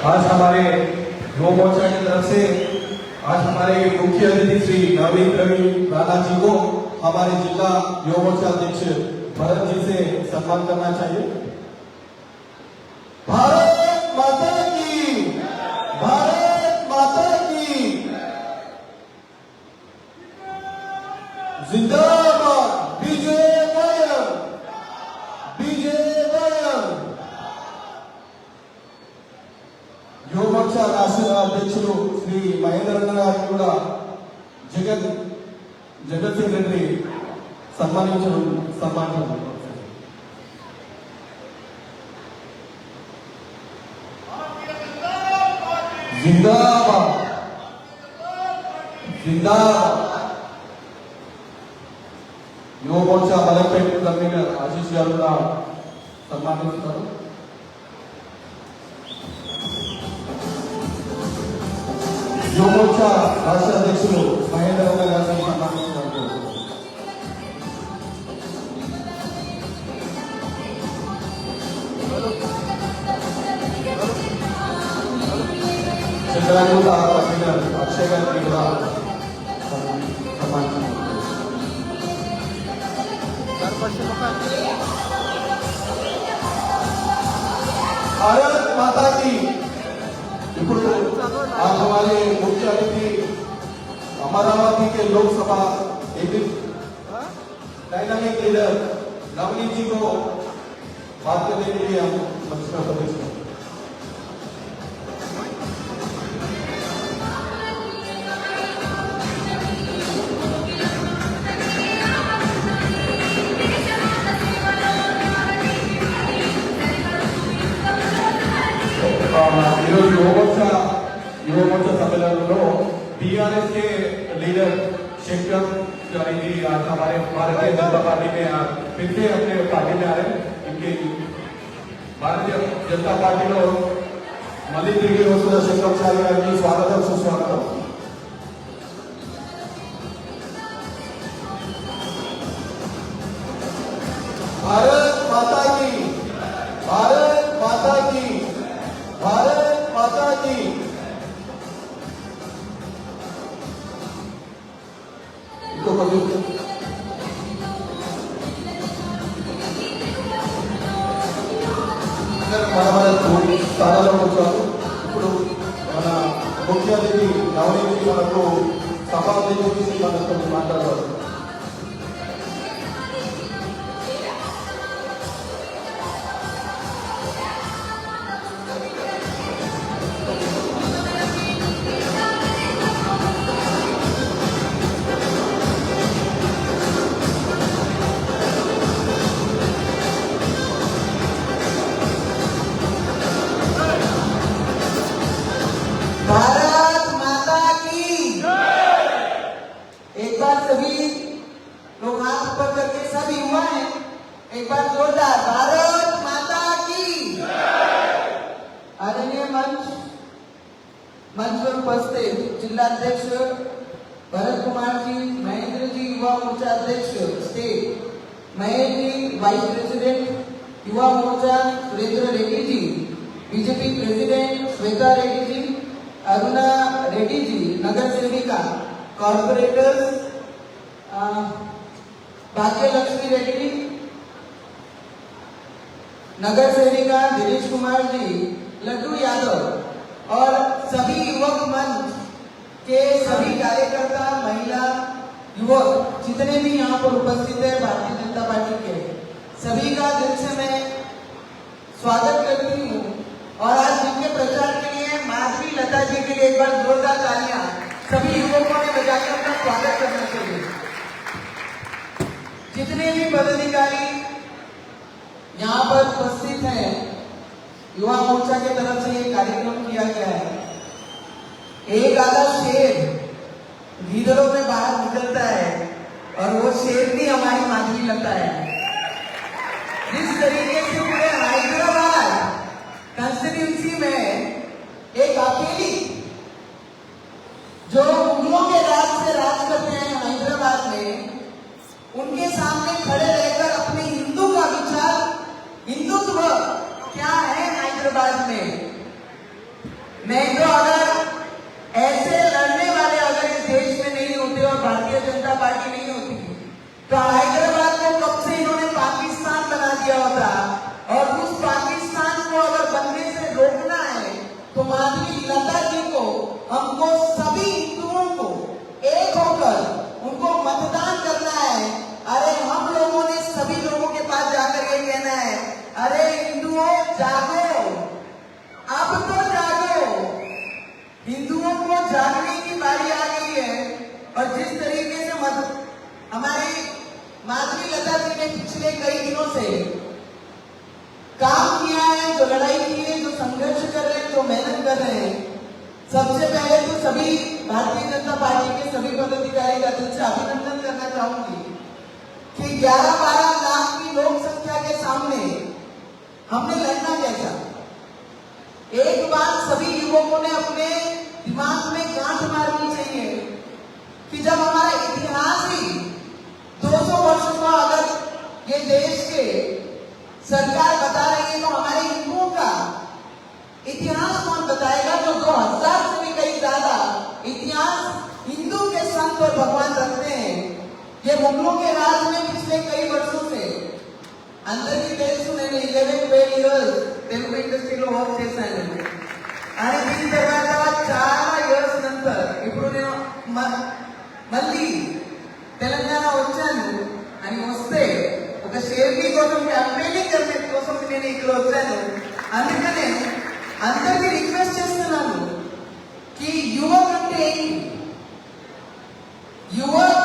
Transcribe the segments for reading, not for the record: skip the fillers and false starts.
आज हमारे युवा मोर्चा की तरफ से आज हमारे मुख्य अतिथि श्री नवीन रवि राणा जी को हमारे जिला युवा मोर्चा अध्यक्ष भरत जी से सम्मान करना चाहिए। भारत माता की, भारत माता की जिंदाबाद, विजय कायम, विजय कायम। युवा मोर्चा राष्ट्रीय अध्यक्षులు శ్రీ మహేంద్రన్న గారిని కూడా జగత్ సెక్రటరీ సన్మానించారు। जिंदाबाद, जिंदाबाद। युवा मोर्चा मलकपेट कन्वीनर आशीष गारू सन्मानिస్తారు। युवा मोर्चा राष्ट्र अध्यक्षులు మహేంద్రన్న గారిని సన్మానిస్తారు। చంద్రగుట్ట కన్వీనర్ అక్షయ్ గారిని కూడా సన్మానిస్తారు। भारत माता की। ఇప్పుడు आज हमारे मुख्य अतिथि अमरावती के लोकसभा डायनामिक लीडर नवनीत जी को बात करने के लिए हम नमस्कार प्रदेश में युवा मोर्चा सम्मेलन टीआरएस के लीडर शेखर जी आज हमारे भारतीय जनता पार्टी में फिर से अपने पार्टी में आए। इनके भारतीय जनता पार्टी मल्ली तिरिगी वस्तुना शेखर गारी स्वागत सुस्वागत। भारत माता की, भारत माता की, भारत माता की। స్థానాల్లో వచ్చారు। ఇప్పుడు మన ముఖ్య అతిథి నవనీతి మనకు సభా అధ్యక్షుడు మనతో మాట్లాడతారు। भारत माता की। एक बार सभी लोग हाथ ऊपर करके सब युवा हैं, एक बार जोरदार भारत माता की। आदरणीय मंच पर उपस्थित जिलाध्यक्ष भरत कुमार जी, महेंद्र जी युवा मोर्चा अध्यक्ष state, Mahesh ji vice president Yuva Morcha Surendra Reddy ji, BJP president Shweta Reddy ji, Aruna Reddy ji नगर सेविका, कॉर्पोरेटर्स भाग्य लक्ष्मी रेड्डी, नगर सेविका दिनेश कुमार जी, लड्डू यादव और सभी युवक मंच के सभी कार्यकर्ता, महिला, युवक जितने भी यहाँ पर उपस्थित है भारतीय जनता पार्टी के, सभी का दिल से मैं स्वागत करती हूँ। और आज जिनके प्रचार के लिए माधवी लता जी के लिए एक बार जोरदार तालियां सभी युवकों ने बजाकर अपना स्वागत करना चाहिए। जितने भी पदाधिकारी यहाँ पर उपस्थित हैं, युवा मोर्चा की तरफ से ये कार्यक्रम किया गया है। एक आधा शेर गीदड़ों में बाहर निकलता है और वो शेर भी हमारी माधवी लता है। जिस तरीके से पूरे हैदराबाद कंस्टिट्यूंसी में एक अकेली जो उग्रों के राज से राज करते हैं हैदराबाद में, उनके सामने खड़े रहकर अपने हिंदू का विचार, हिंदुत्व क्या है हैदराबाद में, नहीं तो अगर ऐसे लड़ने वाले अगर इस देश में नहीं होते और भारतीय जनता पार्टी नहीं होती तो हैदराबाद को कब से इन्होंने पाकिस्तान बना दिया होता। और उस पाकिस्तान को अगर बनने से रोकना है तो माधवी लता जी को, हमको सभी हिंदुओं को एक होकर उनको मतदान करना है। अरे हम लोगों ने सभी लोगों के पास जाकर ये कहना है, अरे हिंदुओं जागो, अब तो जागो, हिंदुओं को जागने की बारी आ गई है। और जिस तरीके से हमारी माधवी लता जी ने पिछले कई दिनों से काम किया है, जो लड़ाई की है, जो संघर्ष कर रहे हैं, जो मेहनत कर रहे हैं, सबसे पहले तो सभी भारतीय जनता पार्टी के सभी पदाधिकारी का दिल से अभिनंदन करना चाहूंगी कि 11-12 लाख की लोक संख्या के सामने हमने लड़ना कैसा। एक बात सभी युवकों ने अपने दिमाग में गांठ मारनी चाहिए कि जब हमारा इतिहास ही 200 वर्षों का अगर ये देश के सरकार बता रही है तो हमारे हिंदुओं का इतिहास कौन बताएगा। जो 2000 से भी कई ज्यादा इतिहास हिंदू के संत और भगवान रखते हैं। ये मुगलों के राज में पिछले कई वर्षों से అందరికీ తెలుసు నేను 11-12 ఇయర్స్ తెలుగు ఇండస్ట్రీలో వర్క్ చేశాను అని దీని తర్వాత చాలా ఇయర్స్ నంతర్ ఇప్పుడు నేను మళ్ళీ తెలంగాణ వచ్చాను అని వస్తే ఒక షేర్కి కోసం క్యాంపెయినింగ్ करने కోసం నేను ఇక్కడ వచ్చాను। అందుకనే అందరికీ రిక్వెస్ట్ చేస్తున్నాను कि युवक అంటే ఏంటి, युवक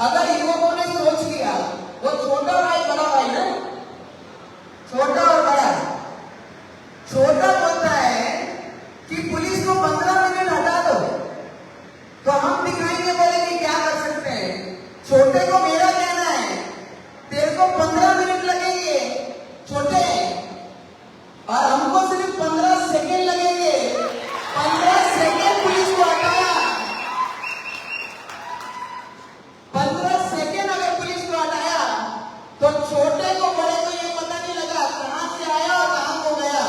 अगर युवकों ने सोच लिया वो छोटा भाई बड़ा भाई ना, छोटा और बड़ा, छोटा बोलता है कि पुलिस को 15 मिनट हटा दो तो हम दिखाएंगे बोले कि क्या कर सकते हैं। छोटे को मेरा कहना है तेरे को 15 मिनट लगेंगे छोटे, और हमको सिर्फ 15 सेकेंड लगेंगे। 15 सेकेंड पुलिस को हटाया, 15 सेकेंड अगर पुलिस को हटाया तो छोटे को बड़े को ये पता नहीं लगा कहां से आया और कहां को गया।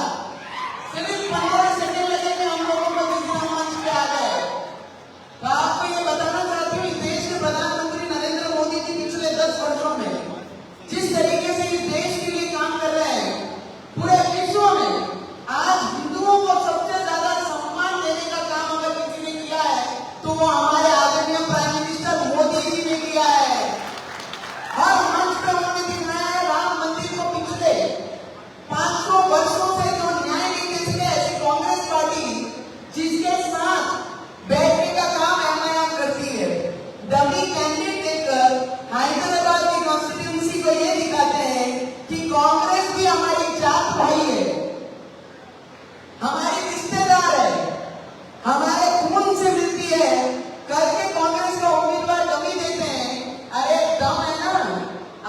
सिर्फ 15 सेकेंड लगेंगे हम लोगों को विधान मंच पे आ गए। तो आपको ये बताना चाहती हूँ, इस देश के प्रधानमंत्री नरेंद्र मोदी जी पिछले 10 वर्षों में जिस तरीके से इस देश के लिए काम कर रहे हैं, पूरे विश्व में आज हिंदुओं को सबसे ज्यादा सम्मान देने का काम अगर किसी ने किया है तो वो हमारे आदरणीय प्राइम मिनिस्टर मोदी जी ने किया है। हर मंच पर उन्होंने दिखाया है राम मंदिर को पिछले 500 वर्षों से जो न्याय नहीं दे सके ऐसी कांग्रेस पार्टी जिसके साथ बैठने का काम एमआईएम करती है, डमी कैंडिडेट देकर हैदराबाद की कॉन्स्टिट्यूंसी को ये दिखाते हैं कि कांग्रेस भी हमारी जात भाई है, हमारे रिश्तेदार है, हमारे खून से मिलती है करके कांग्रेस का उम्मीदवार डमी देते हैं। अरे दम है ना,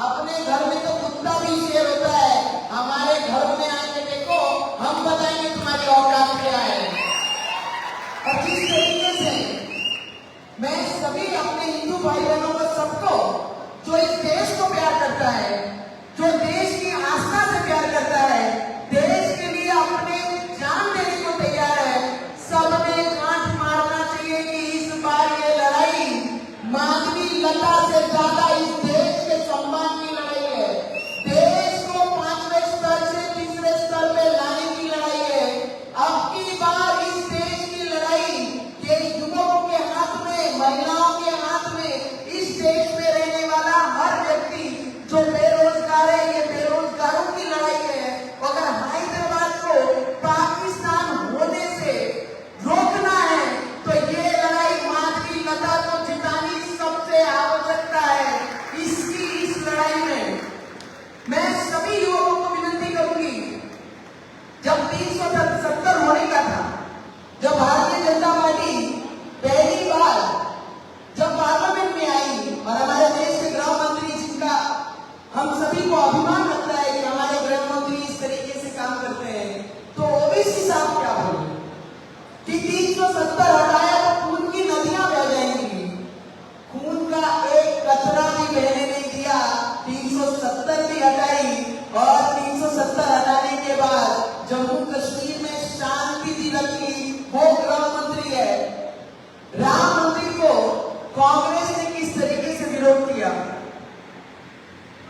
अपने घर में तो कुत्ता भी शेर होता है, हमारे घर में आके देखो हम बताएंगे तुम्हारी औकात क्या है। और जिस तरीके से मैं सभी अपने हिंदू भाई बहनों को सबको जो इस देश को प्यार करता है, जो देश की आस्था से प्यार करता है, देश के लिए अपने जान देने को तैयार है, सबने गांठ मारना चाहिए कि इस बार ये लड़ाई माधवी लता से ज्यादा इस देश के सम्मान की लड़ाई है। देश को 5वें स्तर से 3रे स्तर पे लाने की लड़ाई है। अब की बार इस देश की लड़ाई ये युवकों के हाथ में, महिलाओं के हाथ में, इस देश में रहने वाला हर व्यक्ति जो बेरोजगार है, ये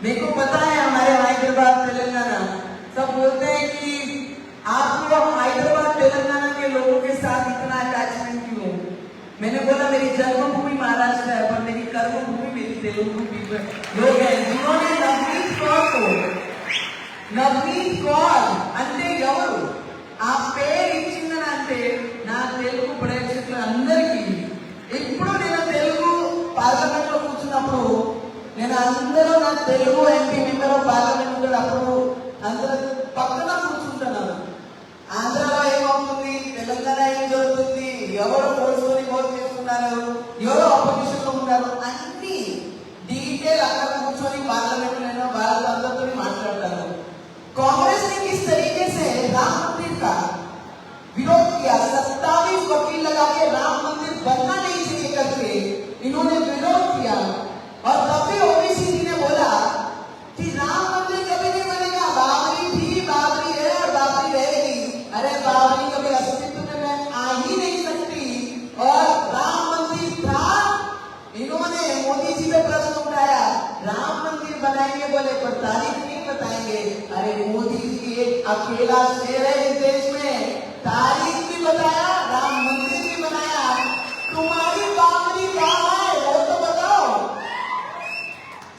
मेरे को पता है हमारे हैदराबाद तेलंगाना सब बोलते हैं कि आप लोग हैदराबाद तेलंगाना के लोगों के साथ इतना अटैचमेंट क्यों? मैंने बोला मेरी जन्मभूमि महाराष्ट्र है पर मेरी कर्मभूमि मेरी तेलुगु लोग हैं जिन्होंने నవనీత్ కౌర్ అంటే ఎవరు ఆ పేరు ఇచ్చిందనంటే నా తెలుగు ప్రేక్షకులందరికీ ఎప్పుడు నేను తెలుగు పార్లమెంట్ లో కూర్చున్నప్పుడు నేను అందరూ నా తెలుగు ఎంపీ మెంబర్ పార్లమెంట్ అప్పుడు అందరూ పక్కన కూర్చుంటున్నారు. ఆంధ్రలో ఏమవుతుంది, తెలంగాణ ఏం జరుగుతుంది, ఎవరు కోర్సుకొని ఓట్ చేస్తున్నారు, ఎవరు ఆపోజిషన్ లో ఉన్నారు అన్ని డీటెయిల్ అక్కడ కూర్చొని పార్లమెంట్ లో వాళ్ళందరితో మాట్లాడతారు. कांग्रेस ने किस तरीके से राम मंदिर का विरोध किया, 27 वकील लगा के राम मंदिर बनना नहीं चाहिए करके इन्होंने विरोध किया और तब भी ओबीसी जी ने बोला कि राम मंदिर कभी नहीं बनेगा, बाबरी थी, बाबरी है और बाबरी रहेगी. अरे बाबरी कभी अस्तित्व में आ ही नहीं सकती और राम मंदिर था. इन्होंने मोदी जी पे प्रश्न उठाया, राम मंदिर बनाएंगे बोले पर तारीख नहीं बताएंगे. अरे मोदी जी एक अकेला शेर है इस देश में, तारीख भी बताया, राम मंदिर भी बनाया. तुम्हारी बाबरी कहाँ है वो तो बताओ.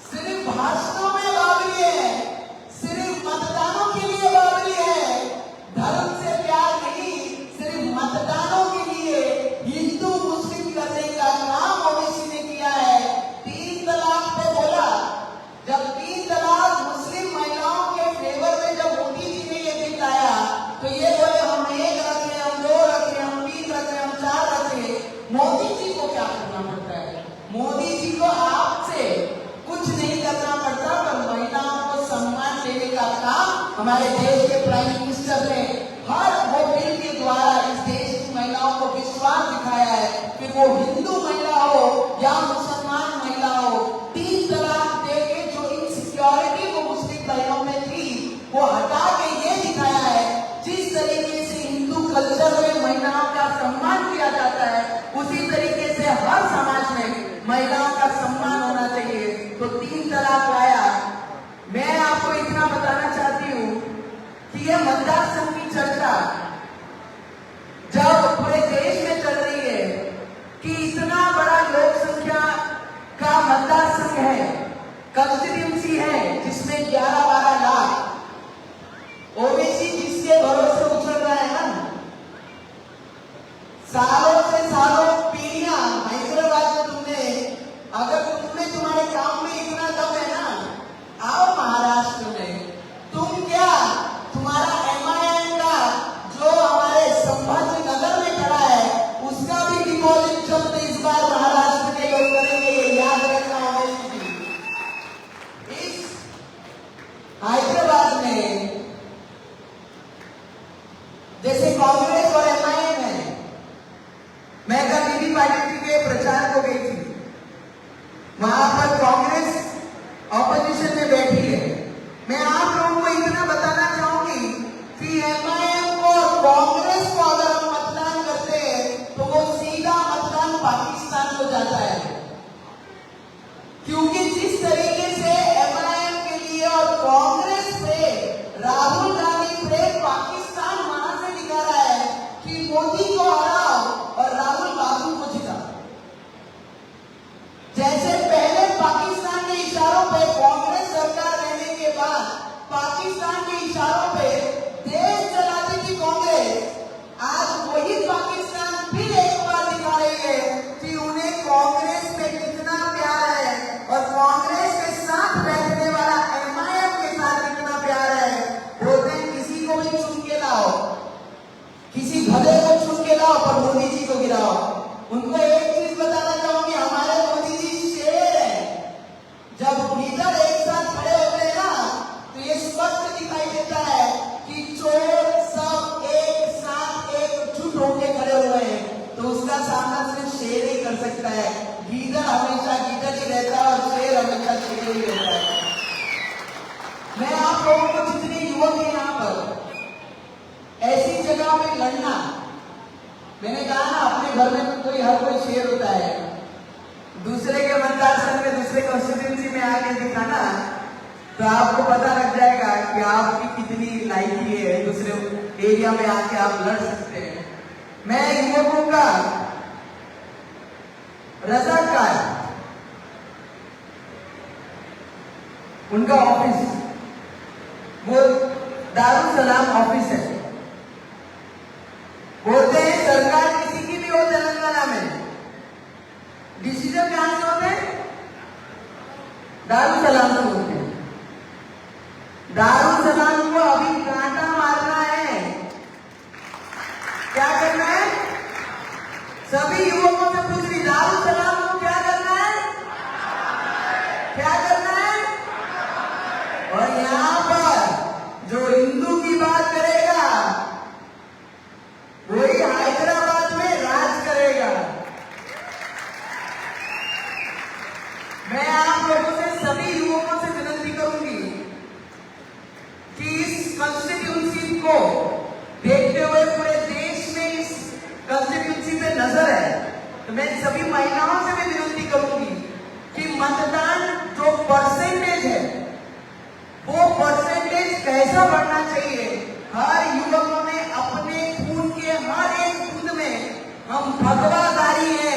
सिर्फ भाषणों में बाबरी है, सिर्फ मतदानों के लिए बाबरी है. धर्म से प्यार नहीं, सिर्फ मतदानों के लिए हिंदू मुस्लिम करने का काम ओबीसी ने किया है. 3 तलाक पे बोला, जब 3 तलाक मुस्लिम महिलाओं के फेवर में जब मोदी जी ने ये बिल लाया तो ये बोले हम 1 रख रहे, हम 2 रख रहे, हम 3 रख रहे, हम 4 रख रहे. मोदी जी को क्या करना पड़ता है? मोदी जी को आपसे कुछ नहीं करना पड़ता पर महिलाओं को सम्मान देने का काम हमारे देश के प्राइम मिनिस्टर ने हर वो बिल के द्वारा इस देश की महिलाओं को विश्वास दिखाया है कि वो हिंदू महिला हो या मुसलमान महिला हो, 3 तलाक दे के जो इनसिक्योरिटी वो मुस्लिम भाइयों में थी वो हटा के ये दिखाया है जिस तरीके से हिंदू कल्चर में महिलाओं का सम्मान किया जाता है उसी तरीके से हर समाज में महिलाओं का सम्मान होना चाहिए. तो 3 तलाक लाया. मैं आपको इतना बताना चाहती हूँ कि ये मतदार संघ की चर्चा जब पूरे देश में चल रही है कि इतना बड़ा लोक संख्या का मतदार संघ है, कंस्टिट्यूंसी है जिसमें 11-12 लाख ओबीसी जिसके भरोसे उछल रहा है ना, सालों से सालों पीढ़ियां हैदराबाद में तुमने अगर तुम्हारे काम में इतना दम है ना आओ महाराष्ट्र में. तुम क्या तुम्हारा एमआईएम का जो हमारे संभाजी नगर में खड़ा है उसका भी डिमोलिशन इस बार महाराष्ट्र के लोग करेंगे, ये याद रखना होगा. इस हैदराबाद में जैसे कांग्रेस और एमआईएम है, मैं कल बीबी पाटिल के प्रचार को गई थी, वहां पर कांग्रेस ऑपोजिशन में बैठी है. मैं आप लोगों को इतना बताना चाहूंगी कि एमआईएम को और कांग्रेस को अगर हम मतदान करते हैं तो वो सीधा मतदान पाकिस्तान को जाता है. क्योंकि जिस तरीके से एमआईएम के लिए और कांग्रेस पे राहुल गांधी प्रेम पाकिस्तान वहां से दिखा रहा है कि मोदी को हराओ और राहुल बाबू को जिताओ. जैसे पहले पाकिस्तान के इशारों पे कांग्रेस सरकार रहने के बाद पाकिस्तान के इशारों पे देश चलाती थी कांग्रेस, आज वही पाकिस्तान फिर एक बार दिखा रही है कि उन्हें कांग्रेस पे कितना प्यार है और कांग्रेस के साथ बैठने वाला एमआईएम के साथ कितना प्यार है. बोलते हैं किसी को भी चुन के लाओ, किसी भले को चुन के लाओ पर मोदी जी को गिराओ. उनको एक चीज बताना चाहूंगी, हमारे मोदी जी शेर है. जब लीडर एक साथ खड़े होते हैं ना तो ये स्पष्ट दिखाई देता है कि चोर सब एक साथ एकजुट होकर खड़े हुए हैं तो उसका सामना सिर्फ शेर ही कर सकता है. लीडर हमेशा लीडर ही रहता है और शेर हमेशा शेर ही रहता है. मैं आप लोगों को जितने युवक हैं यहाँ पर ऐसी जगह पे लड़ना, मैंने कहा ना अपने घर में कोई हर कोई शेर होता है, दूसरे के मतदार संघ में दूसरे कॉन्स्टिट्यूंसी में आके दिखाना तो आपको पता लग जाएगा कि आपकी कितनी लायकी है, दूसरे एरिया में आके आप लड़ सकते हैं। मैं युवकों का रजाकार, उनका ऑफिस वो दारुल सलाम ऑफिस है। बोलते हैं सरकार किसी की भी हो तेलंगाना में, डिसीजन कहां से होते हैं? दारुल सलाम से होते हैं। दारुल सलाम को अभी कांटा मारना है। क्या करना है? सभी युवकों से पूछ रही, दारुल सलाम को क्या करना है? क्या करना है? और यहां पर जो हिंदू की बात करेगा वही हैदराबाद में राज करेगा। मैं आप लोगों से, सभी युवकों से विनती करूंगी कि इस कॉन्स्टिट्यूंसी को देखते हुए पूरे देश में इस कॉन्स्टिट्यूंसी पे नजर है, तो मैं सभी महिलाओं से भी विनती करूंगी कि मतदान जो परसेंटेज है वो परसेंटेज कैसा बढ़ना चाहिए। हर युवकों ने अपने खून के हर एक बूंद में हम भगवादारी है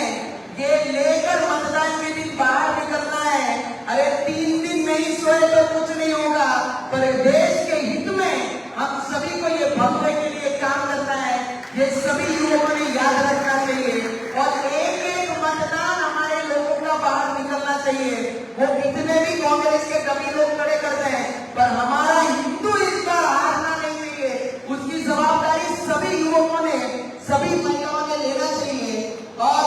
ये लेकर मतदान के दिन बाहर निकलना है। अरे 3 दिन नहीं सोए तो कुछ नहीं होगा, पर देश के हित में हम सभी को ये भगवे के लिए काम करना है, ये सभी युवकों ने याद रखना चाहिए। और एक एक मतदान हमारे लोगों का बाहर निकलना चाहिए। वो कितने भी कांग्रेस के कभी लोग खड़े करते हैं, पर हमारा हिंदू इस बार हारना नहीं चाहिए। उसकी जवाबदारी सभी युवकों ने, सभी महिलाओं ने लेना चाहिए और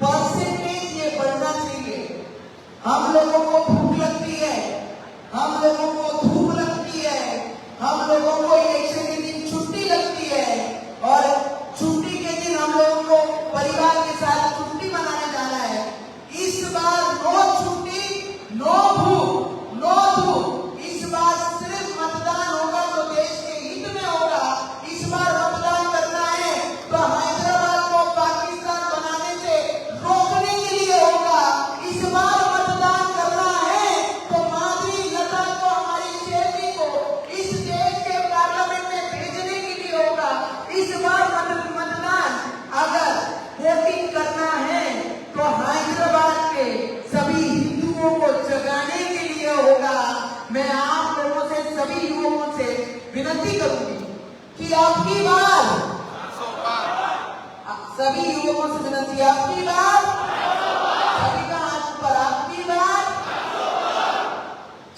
परसेंटेज ये बढ़ना चाहिए। हम लोगों को भूख लगती है, हम लोगों को धूप लगती है, हम लोगों को इलेक्शन के दिन छुट्टी लगती है, और छुट्टी के दिन हम लोगों को परिवार के साथ छुट्टी मनाने जाना है। इस बार नो छुट्टी, नो भूख, नो धूप। इस बार सिर्फ मतदान होगा तो देश के हित में होगा। इस बार मतदान करना है तो हैदराबाद को पाकिस्तान बनाने से रोकने के लिए होगा। इस बार मतदान करना है तो माधुरी लता को, हमारी शेरनी को इस देश के पार्लियामेंट में भेजने के लिए होगा। इस बार मतदान अगर वोटिंग करना है तो हैदराबाद के सभी हिंदुओं को जगाने के लिए होगा। मैं आप लोगों से, सभी युवकों से विनती करूंगी कि आपकी बार, सभी युवकों से विनती, आपकी बार, सभी का हाथ पर, आपकी बार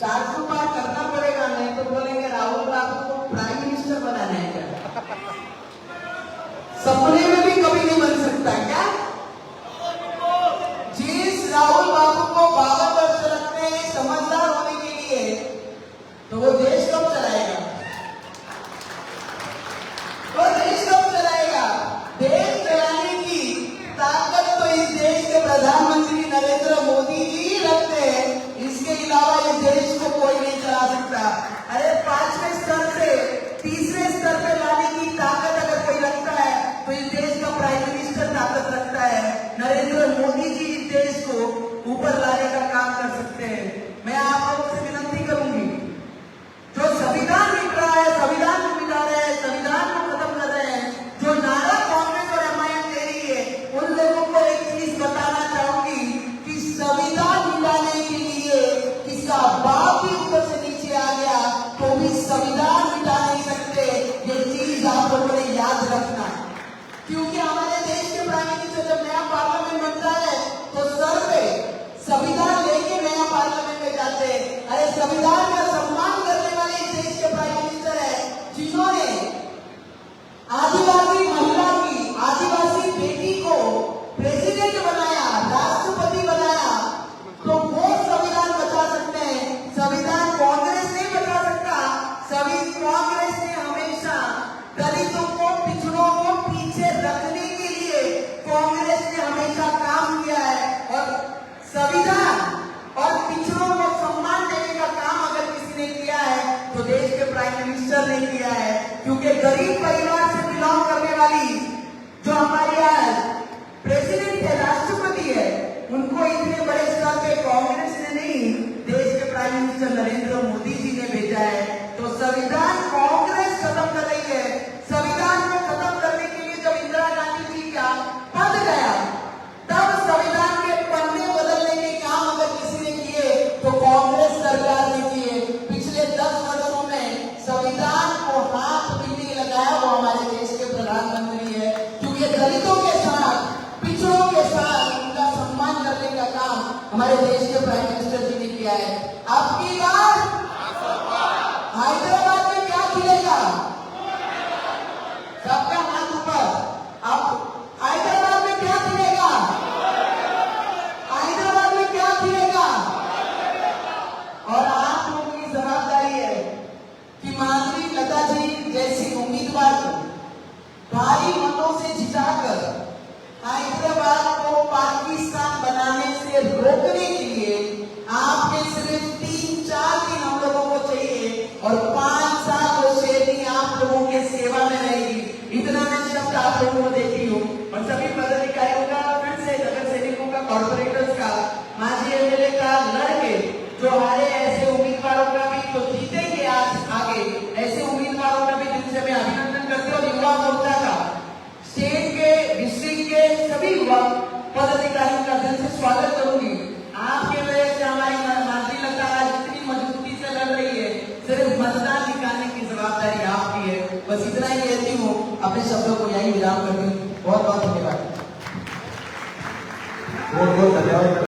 400 पार करना पड़ेगा, नहीं तो बोलेंगे राहुल बाबू को प्राइम मिनिस्टर बनाना है क्या? सपने में भी कभी नहीं बन सकता क्या? जिस राहुल बाबू को 52 वर्ष लगते हैं समझदार होने के लिए, तो वो देश कब चलाएगा? वो देश कब चलाएगा? देश चलाने की ताकत तो इस देश के प्रधानमंत्री नरेंद्र मोदी जी रखते हैं। इसके अलावा इस देश को कोई नहीं चला सकता। अरे 5वें स्तर से 3वें स्तर पे लाने की ताकत अगर कोई रखता है तो इस देश का प्राइम मिनिस्टर ताकत रखता है। नरेंद्र मोदी जी इस देश को ऊपर लाने का काम कर सकते हैं। मैं आप लोगों से विनती करूंगी, जो संविधान मिट रहा है, संविधान को मिटा रहे हैं, संविधान को खत्म कर रहे हैं, जो नारा कांग्रेस और एमआईएम दे रही है, उन लोगों को एक चीज बताना चाहूंगी कि संविधान मिटाने के लिए किसका बाप भी ऊपर से नीचे आ गया तो भी संविधान मिटा नहीं सकते। ये चीज आप लोगों ने याद रखना, क्योंकि हमारे देश के प्राइम मिनिस्टर जब नया पार्लियामेंट बनता है तो सर पे संविधान लेके नया पार्लियामेंट में जाते हैं। अरे संविधान का सम्मान करने वाले इस देश के प्राइम मिनिस्टर है, जिन्होंने आदिवासी महिला की, आदिवासी बेटी को प्रेसिडेंट बनाया, राष्ट्रपति बनाया, तो वो संविधान बचा सकते हैं। संविधान कांग्रेस नहीं बचा सकता। सभी कांग्रेस ने हमेशा दलितों को, पिछड़ों को पीछे रखने के लिए कांग्रेस ने हमेशा काम किया है। और संविधान और पिछड़ों को सम्मान देने का काम अगर किसी ने किया है तो देश के प्राइम मिनिस्टर ने किया है। क्योंकि गरीब परिवार से बिलोंग करने वाली जो हमारी आज प्रेसिडेंट है, राष्ट्रपति है, उनको इतने बड़े स्तर पे कांग्रेस ने नहीं, देश के प्राइम मिनिस्टर नरेंद्र मोदी सरकार देखिए पिछले 10 वर्षों में संविधान को हाथ भी नहीं लगाया, वो हमारे देश के प्रधानमंत्री है। क्योंकि दलितों के साथ, पिछड़ों के साथ उनका सम्मान करने का काम हमारे देश के प्राइम मिनिस्टर जी ने किया है। आपकी बार हैदराबाद में क्या खिलेगा? सबका हाथ ऊपर। अब हैदराबाद में क्या खिलेगा? हैदराबाद में क्या खिलेगा? और आप लोगों की जवाबदारी है कि माधुरी लता जी जैसी उम्मीदवार को भारी मतों से जिताकर हैदराबाद को पाकिस्तान बनाने से रोकने के लिए आपके सिर्फ 3-4 दिन हम लोगों को चाहिए और 5 साल वो शेरनी आप लोगों के सेवा में रहेगी। इतना मैं शब्द आप लोगों को देती हूँ। और सभी पदाधिकारियों का, फिर से नगर सैनिकों का, कॉर्पोरेटर्स का, माजी एमएलए का लड़के जो हारे ऐसे उम्मीदवारों का भी तो जीतेंगे आज आगे, ऐसे उम्मीदवारों का भी दिल से मैं अभिनंदन करती हूँ। युवा मोर्चा का स्टेट के, डिस्ट्रिक्ट के सभी युवा पदाधिकारियों का दिल से स्वागत करूंगी। आपके वजह से हमारी माधुरी लता आज इतनी मजबूती से लड़ रही है। सिर्फ मतदान निकालने की जवाबदारी आपकी है। बस इतना ही कहती हूँ, अपने शब्दों को यही विराम करती हूँ। बहुत बहुत धन्यवाद। बहुत बहुत धन्यवाद।